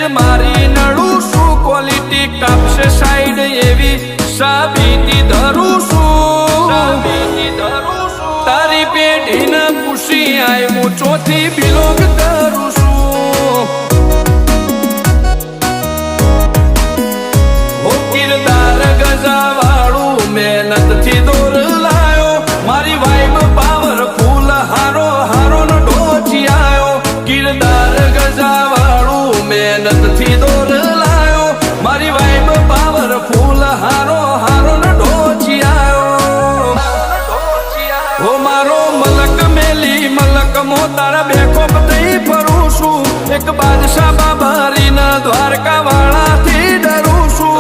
જ મારી નડું છું ક્વોલિટી કાપશે સાઈડ એવી સાબિતી ધરું છું તારી પેઢીને પૂછી આય હું ચોથી બિલોંગ કરું છું હો કિરદાર ગજાવાળું મહેનતથી દોર લાયો મારી વાઈબ પાવરફુલ હારો હારો નો ડોચી આયો કિરદાર ગજાવાળું મહેનતથી દોર લાયો મારી વાઈબ પાવરફુલ હારો હારો નો ડોચી આયો હો મારો મલક મેલી મલક મો તારા બેકોપ થઈ ફરું છું એક બાદશાહ બાબારીના દ્વારકા વાળાથી ડરું છું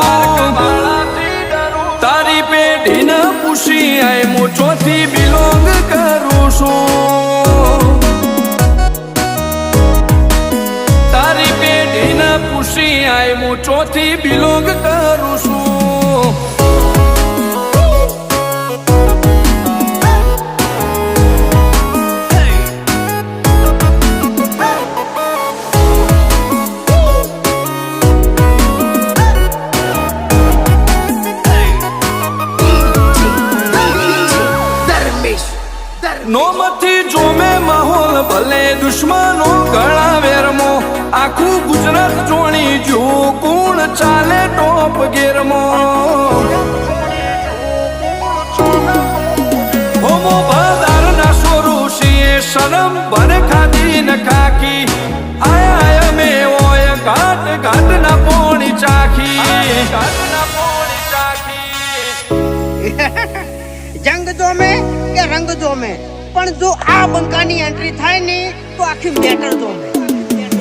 તારી પેઢીને પૂછી આય હું ચોથી બિલોંગ કરું છું તારી પેઢીને પૂછી આય હું ચોથી બિલોંગ કરું છું નોમથી જોમે માહોલ ભલે દુશ્મનો ગળા વેરમો આખું ગુજરાત જોણી જો કોણ ચાલે ટોપ ગેરમો હોમો બધાર ના સોરુષીએ શરમ ભર ખાધી ન ખાકી આયા મે ઓય ઘાટ ઘાટ ના પોણી ચાખી જંગ જોમે કે રંગ જોમે પણ જો આ બંકાની એન્ટ્રી થાય ને તો આખી મેટર જોમે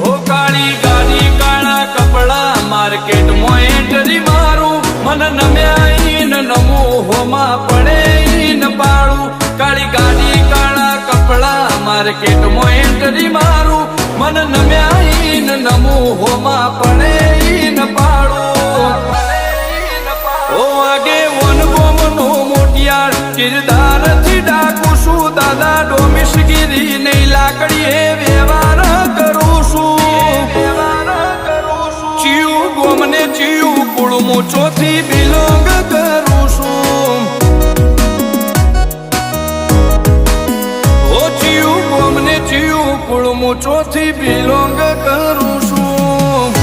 ઓ કાળી ગાડી કાળા કપડા માર્કેટ માં એન્ટ્રી મારું મન નમ્યા ન નમો હોમાં પડે ન પાડું કાળી ગાડી કાળા કપડા માર્કેટ માં એન્ટ્રી મારું મન નમ્યા ન નમો હોમાં પડે ન પાડું ઓ આગે વન ગોમ નો મોટિયાર કિરદાર થી ડાકું છું દાદા ડોમિશગીરી નહીં લાકડીએ વ્યવહાર કરું છું ચિયું ગોમને ચિયું કુળમું ચોથી બિલોંગ કરું છું ઓ ચિયું ગોમને ચિયું કુળમું ચોથી બિલોંગ કરું છું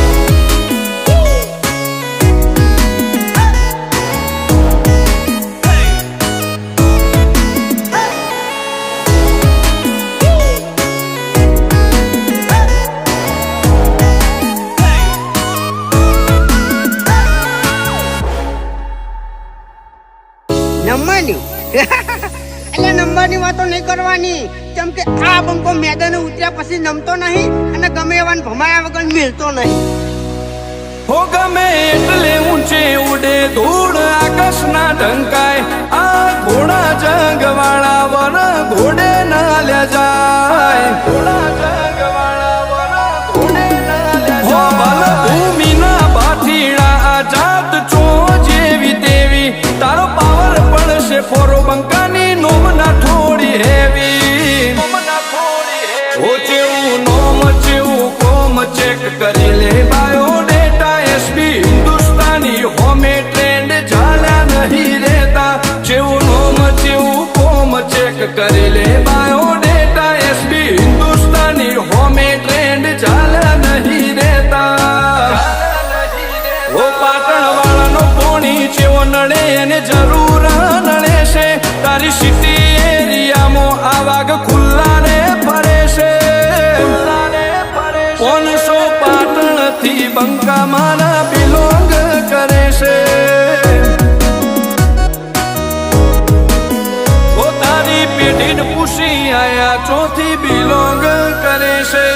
નંબરની એટલે નંબરની વાતો નહીં કરવાની કેમ કે આ બંકો મેદાને ઉતર્યા પછી નમતો નહીં અને ગમે એવાને ભમાયા વગર મિલતો નહીં હો ગમે એટલે ઊંચે ઉડે ધૂળ આકાશના ઢંકાય આ ઘોડા જંગવાળા વર ઘોડે ના લે જાય ઘોડા જંગવાળા વર ઘોડે ના લે જાય ભલ ભૂમિના ભાટીડા આઝાદ ચો જેવી તેવી તારો પાવર પડશે ફોરો બંકાની નોમના થોડી હેવી ઓ ચેવું નોમ ચેવું કોમ ચેક કરી લે બાયોડેટા એસપી હિન્દુસ્તાની હોમે ટ્રેન્ડ ઝાલ્યા નહીં રહેતા ચેવું નોમ ચેવું કોમ ચેક કરી લે બાયોડેટા એસપી હિન્દુસ્તાની હોમે ટ્રેન્ડ ઝાલ્યા નહીં રહેતા ઓ પાટણ વાળાનો પોણી ચેવો નડે એને જરૂર નડે છે તારી સિટી એરિયામાં આ વાઘ ખુલ્લા ને ફરે છે 500 પાટણ થી બંકા મારા બિલોંગ કરે છે ઓ તારી પેઢીને પૂછી આયા ચોથી બિલોંગ કરે છે